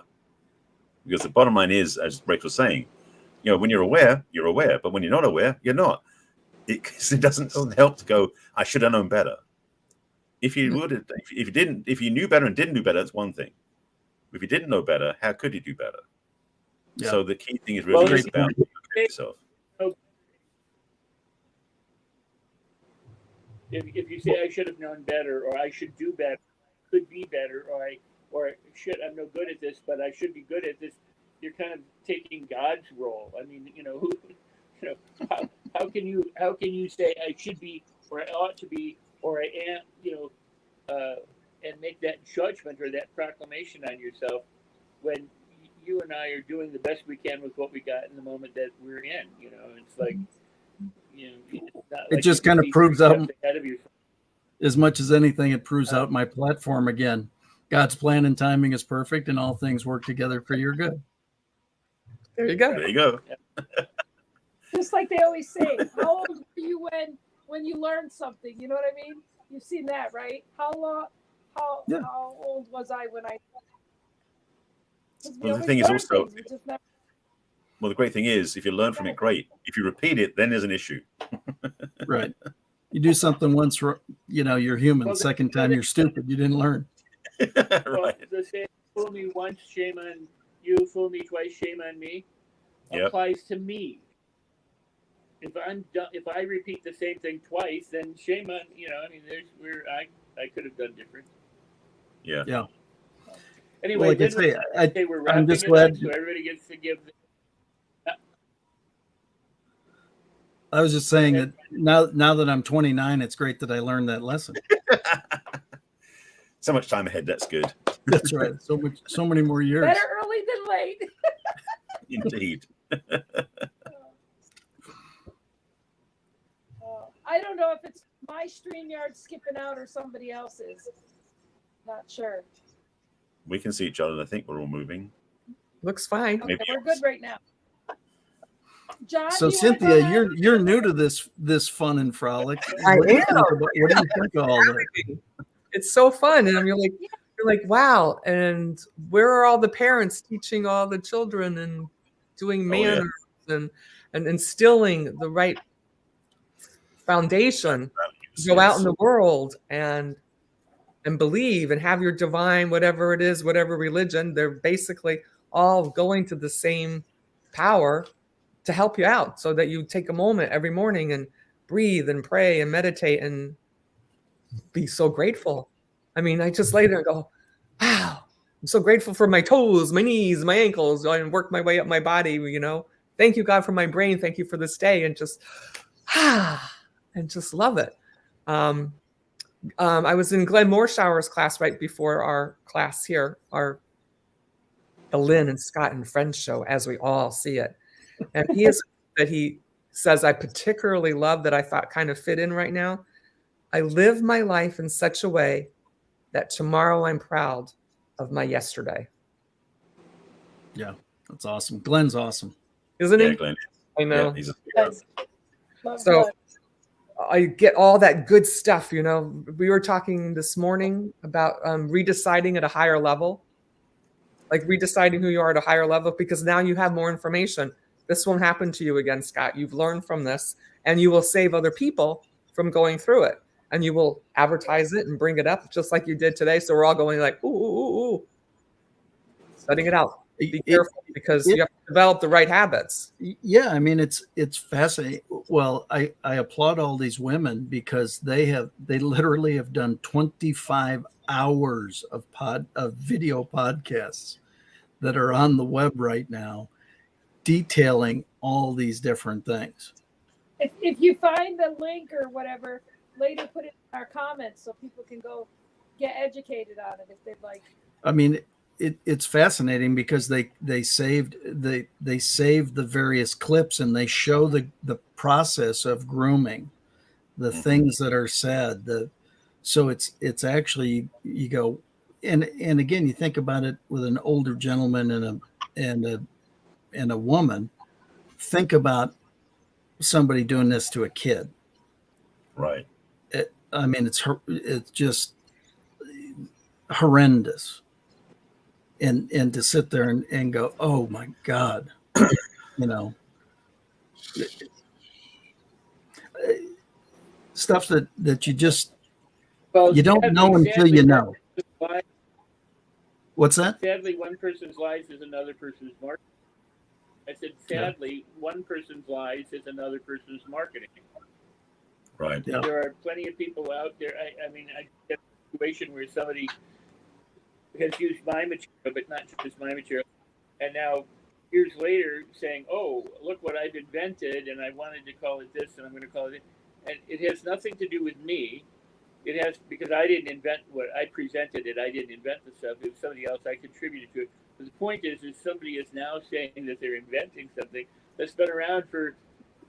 Because the bottom line is, as Rachel was saying, you know, when you're aware, but when you're not aware, you're not. It doesn't help to go, I should have known better. If you knew better and didn't do better, that's one thing. If you didn't know better, how could you do better? Yeah. So the key thing is really about yourself. If you say I should have known better, or I should do better, could be better, or I'm no good at this, but I should be good at this, you're kind of taking God's role. I mean, how can you say I should be, or I ought to be, or I am, and make that judgment or that proclamation on yourself when you and I are doing the best we can with what we got in the moment that we're in. You know, it's like, it's not It like just you kind of see proves stuff out, ahead of you. as much as anything, it proves out my platform again. God's plan and timing is perfect, and all things work together for your good. There you go. There you go. Just like they always say, how old were you when you learned something? You know what I mean? You've seen that, right? How old was I when I? Well, the thing is also, well, the great thing is, if you learn from it, great. If you repeat it, then there's an issue. Right. You do something once, you're human. Second time, you're stupid. You didn't learn. Well, the saying, fool me once, shame on you. Fool me twice, shame on me. Applies to me. If I repeat the same thing twice, then shame on I could have done different. Yeah. Yeah. Anyway, well, we're wrapping I'm just it glad. up, so everybody gets to give. I was just saying that now that I'm 29, it's great that I learned that lesson. So much time ahead. That's good. That's right. So many more years. Better early than late. Indeed. I don't know if it's my StreamYard skipping out or somebody else's. Not sure. We can see each other, and I think we're all moving. Looks fine. Okay, we're good right now. John, So you wanna Cynthia, go ahead? you're new to this fun and frolic. I What do you am. think what do you think of all that? It's so fun, and you're like, wow. And where are all the parents teaching all the children and doing manners and instilling the right foundation to go out in the world and believe and have your divine, whatever it is, whatever religion, they're basically all going to the same power to help you out, so that you take a moment every morning and breathe and pray and meditate and be so grateful. I mean, I just lay there and go, wow, I'm so grateful for my toes, my knees, my ankles, and work my way up my body, Thank you, God, for my brain. Thank you for this day. And just, and just love it. I was in Glenn Moorshower's class right before our class here, the Lynn and Scott and Friends show, as we all see it. And he says, I particularly love that I thought kind of fit in right now. I live my life in such a way that tomorrow I'm proud of my yesterday. Yeah, that's awesome. Glenn's awesome. Isn't Yeah, he? Glenn. I know. Yeah, he's a Yes. Love So that. I get all that good stuff. You know, we were talking this morning about redeciding at a higher level, like redeciding who you are at a higher level, because now you have more information. This won't happen to you again, Scott. You've learned from this, and you will save other people from going through it. And you will advertise it and bring it up just like you did today. So we're all going like, ooh, ooh, ooh, ooh. Setting it out. Be careful, because you have to develop the right habits. Yeah, I mean it's fascinating. Well, I applaud all these women because they literally have done 25 hours of video podcasts that are on the web right now, detailing all these different things. If you find the link or whatever, later put it in our comments so people can go get educated on it if they'd like. I mean, it's fascinating because they saved the various clips, and they show the process of grooming, the things that are said. So it's actually, you go, and again, you think about it with an older gentleman and a woman. Think about somebody doing this to a kid. right. I mean, it's just horrendous. And to sit there and go, oh my God, you know, stuff that you just, Well, you don't know until you know. What's that? Sadly, one person's lies is another person's marketing. I said, sadly, one person's lies is another person's marketing. Right. Yeah. There are plenty of people out there. I mean, I get a situation where somebody has used my material, but not just my material, and now years later saying, "Oh, look what I've invented, and I wanted to call it this, and I'm going to call it," and it has nothing to do with me. It has, because I didn't invent what I presented it. I didn't invent the stuff. It was somebody else. I contributed to it. But the point is somebody is now saying that they're inventing something that's been around for,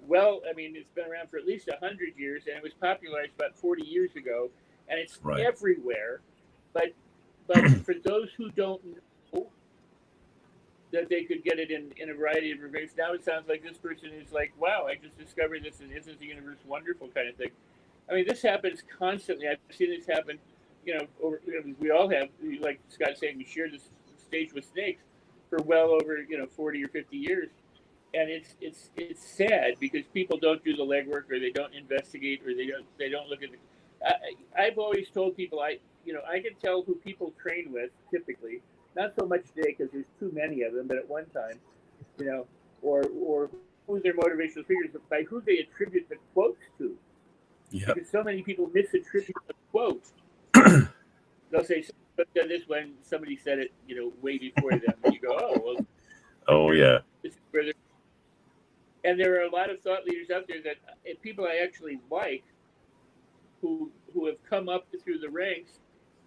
well, I mean, it's been around for at least 100 years, and it was popularized about 40 years ago, and it's everywhere. But for those who don't know that they could get it in a variety of ways, now it sounds like this person is like, wow, I just discovered this, and isn't the universe wonderful kind of thing. I mean, this happens constantly. I've seen this happen, we all have, like Scott saying, we share this stage with snakes for well over, 40 or 50 years. And it's sad because people don't do the legwork, or they don't investigate, or they don't look at I've always told people, I can tell who people train with typically, not so much today because there's too many of them, but at one time, or who their motivational figures, but by who they attribute the quotes to. Yeah. Because so many people misattribute the quote. They'll say, "But this when somebody said it, way before them." And you go, "Oh, well." Oh yeah. This is where and there are a lot of thought leaders out there that people I actually like, who have come up through the ranks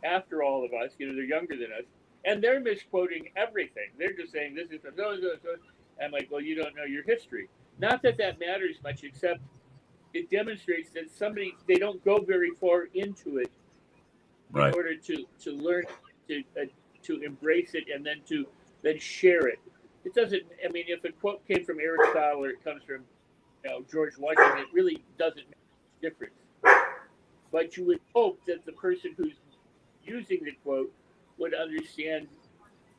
after all of us. They're younger than us, and they're misquoting everything. They're just saying this is from so. I'm like, well, you don't know your history. Not that matters much, except it demonstrates that they don't go very far into it in order to learn to embrace it and then share it. It doesn't. I mean, if a quote came from Aristotle or it comes from George Washington, it really doesn't make a difference. But you would hope that the person who's using the quote would understand.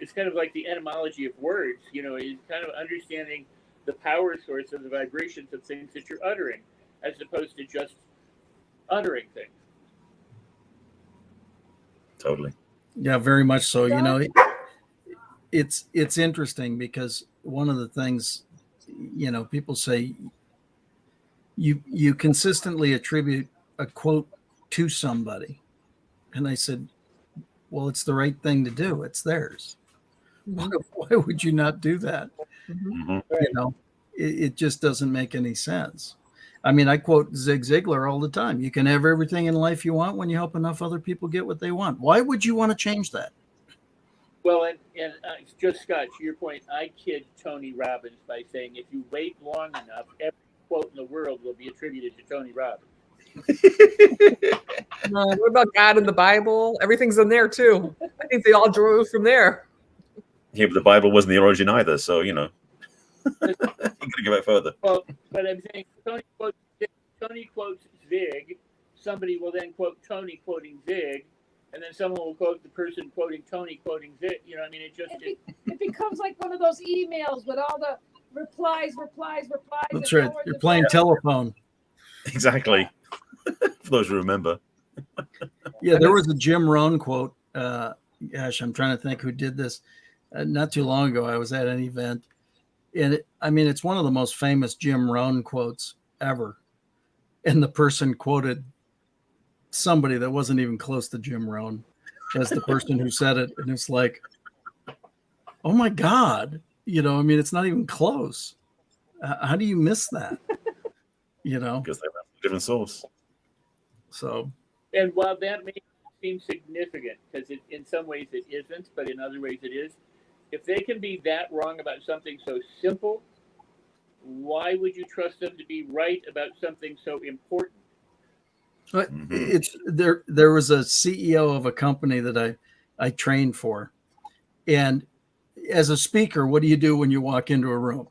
It's kind of like the etymology of words. Is kind of understanding the power source of the vibrations of things that you're uttering, as opposed to just uttering things. Totally. Yeah, very much so. It's interesting because one of the things, people say you consistently attribute a quote to somebody. And I said, well, it's the right thing to do. It's theirs. Why would you not do that? Mm-hmm. It just doesn't make any sense. I mean, I quote Zig Ziglar all the time. You can have everything in life you want when you help enough other people get what they want. Why would you want to change that? Well, and just Scott, to your point, I kid Tony Robbins by saying if you wait long enough, every quote in the world will be attributed to Tony Robbins. What about God in the Bible? Everything's in there too. I think they all drew from there. Yeah, but the Bible wasn't the origin either, so you know. You got to go back further. Well, but I'm saying Tony quotes Zig. Somebody will then quote Tony quoting Zig, and then someone will quote the person quoting Tony quoting Zig. You know, I mean, It becomes like one of those emails with all the replies. That's and right. forwards You're and playing forwards. telephone. Exactly. For those who remember. Yeah, there was a Jim Rohn quote. Gosh, I'm trying to think who did this. Not too long ago, I was at an event, and it's one of the most famous Jim Rohn quotes ever. And the person quoted somebody that wasn't even close to Jim Rohn as the person who said it, and it's like, oh my God, it's not even close. How do you miss that? Because they have a different source. So, and while that may seem significant, because in some ways it isn't, but in other ways it is, if they can be that wrong about something so simple, why would you trust them to be right about something so important? but it's there was a CEO of a company that I trained for, and as a speaker, what do you do when you walk into a room?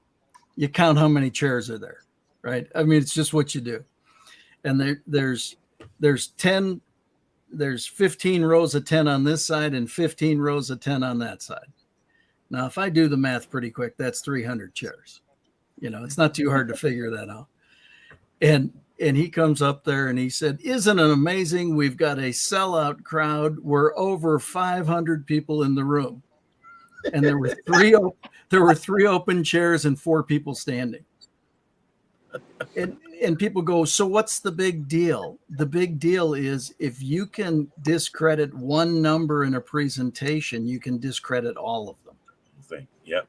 You count how many chairs are there, right? I mean, it's just what you do. And there's 15 rows of 10 on this side and 15 rows of 10 on that side. Now, if I do the math pretty quick, that's 300 chairs. It's not too hard to figure that out. And he comes up there and he said, "Isn't it amazing? We've got a sellout crowd. We're over 500 people in the room." And there were three open chairs and 4 people standing. And people go, "So what's the big deal?" The big deal is if you can discredit one number in a presentation, you can discredit all of them. Yep.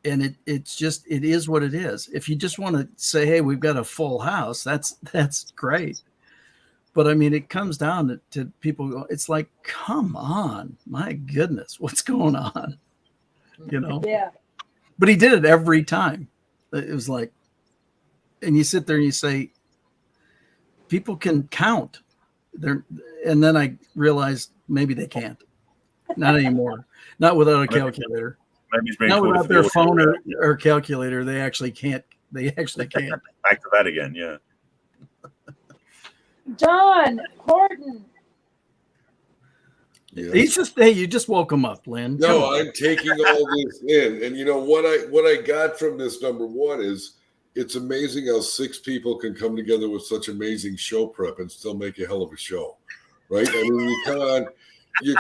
And it is what it is. If you just want to say, "Hey, we've got a full house," that's great. But I mean, it comes down to people go, it's like, come on, my goodness, what's going on? Yeah. But he did it every time. It was like, and you sit there and you say, people can count. And then I realized maybe they can't. Not anymore. Not without a calculator. Not without their phone or calculator. They actually can't. They actually can't. Back to that again, yeah. John Horton. Yeah. He's just, hey, you just woke him up, Lynn. No, I'm taking all this in, and what I got from this, number one, is it's amazing how 6 people can come together with such amazing show prep and still make a hell of a show, right? I mean, you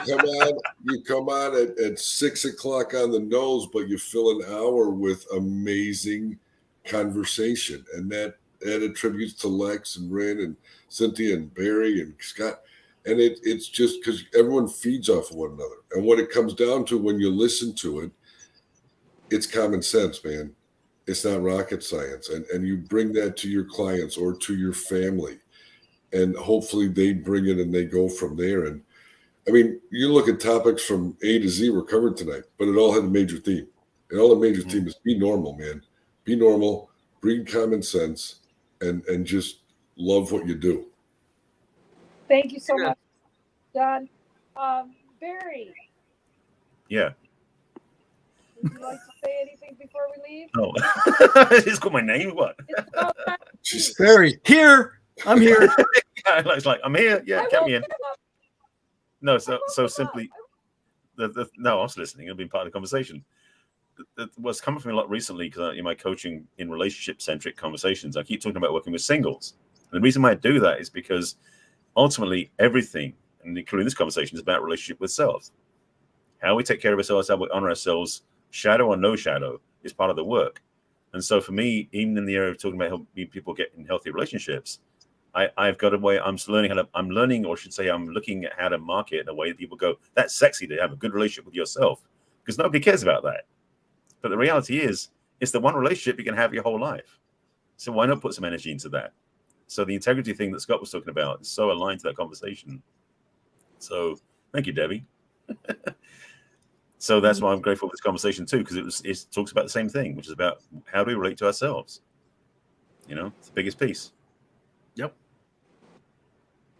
come on at 6 o'clock on the nose, but you fill an hour with amazing conversation, and that attributes to Lex and Rin and Cynthia and Barry and Scott. And it's just because everyone feeds off of one another. And what it comes down to when you listen to it, it's common sense, man. It's not rocket science. And you bring that to your clients or to your family. And hopefully they bring it and they go from there. And I mean, you look at topics from A to Z were covered tonight, but it all had a major theme. And all the major theme is be normal, man. Be normal, breed common sense, and just love what you do. Thank you so much, John. Barry. Yeah. Would you like to say anything before we leave? No. He's got my name. What? It's Barry, here. I'm here. It's like, I'm here. Yeah, get me in. No, so simply, no, I was listening. I've been part of the conversation. What's coming from me a lot recently, because in my coaching in relationship-centric conversations, I keep talking about working with singles. And the reason why I do that is because ultimately everything, and including this conversation, is about relationship with self. How we take care of ourselves, how we honor ourselves, shadow or no shadow, is part of the work. And so for me, even in the area of talking about helping people get in healthy relationships, I've got a way. I'm learning, or I should say, I'm looking at how to market in a way that people go, that's sexy to have a good relationship with yourself, because nobody cares about that. But the reality is, it's the one relationship you can have your whole life. So why not put some energy into that? So the integrity thing that Scott was talking about is so aligned to that conversation. So thank you, Debbie. So that's why I'm grateful for this conversation too, because it talks about the same thing, which is about how do we relate to ourselves. You know, it's the biggest piece. Yep.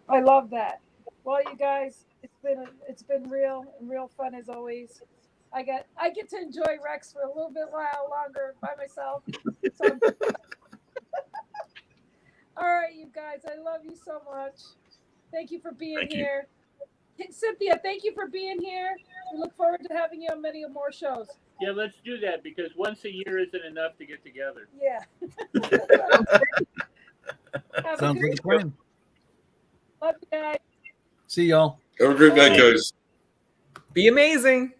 I love that. Well, you guys, it's been real fun as always. I get to enjoy Rex for a little bit while longer by myself. So all right, you guys, I love you so much. Thank you for being Thank you. here. Cynthia, thank you for being here. We look forward to having you on many more shows. Yeah, let's do that because once a year isn't enough to get together. Yeah. Have a Sounds good like a plan. Love you guys. See y'all. Have a great night, guys. Be amazing.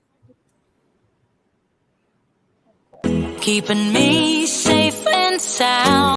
Keeping me safe and sound.